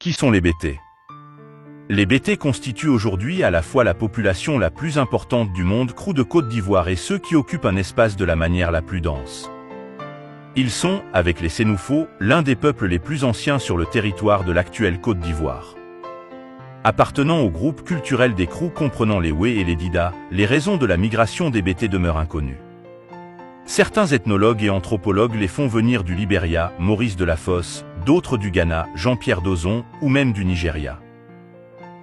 Qui sont les Bétés? Les Bétés constituent aujourd'hui à la fois la population la plus importante du monde crue de Côte d'Ivoire et ceux qui occupent un espace de la manière la plus dense. Ils sont, avec les Sénoufos, l'un des peuples les plus anciens sur le territoire de l'actuelle Côte d'Ivoire. Appartenant au groupe culturel des Krou comprenant les Wé et les Dida, les raisons de la migration des Bétés demeurent inconnues. Certains ethnologues et anthropologues les font venir du Libéria, Maurice Delafosse, d'autres du Ghana, Jean-Pierre Dozon, ou même du Nigeria.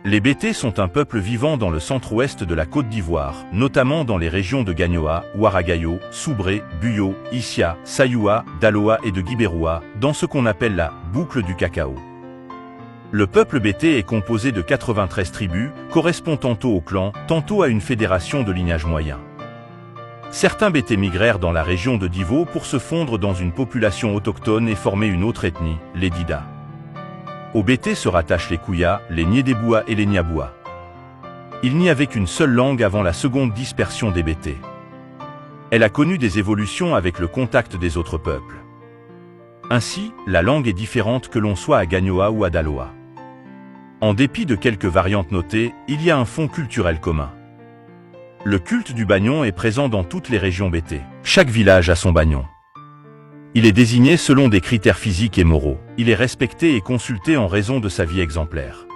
Les Bétés sont un peuple vivant dans le centre-ouest de la Côte d'Ivoire, notamment dans les régions de Gagnoa, Ouaragayo, Soubré, Buyo, Issia, Sayoua, Daloa et de Guibéroua, dans ce qu'on appelle la boucle du cacao. Le peuple Bété est composé de 93 tribus, correspond tantôt au clan, tantôt à une fédération de lignage moyen. Certains Bétés migrèrent dans la région de Divo pour se fondre dans une population autochtone et former une autre ethnie, les Dida. Aux Bétés se rattachent les Kouya, les Niédéboua et les Niaboua. Il n'y avait qu'une seule langue avant la seconde dispersion des Bétés. Elle a connu des évolutions avec le contact des autres peuples. Ainsi, la langue est différente que l'on soit à Gagnoa ou à Daloa. En dépit de quelques variantes notées, il y a un fond culturel commun. Le culte du bagnon est présent dans toutes les régions Bété. Chaque village a son bagnon. Il est désigné selon des critères physiques et moraux. Il est respecté et consulté en raison de sa vie exemplaire.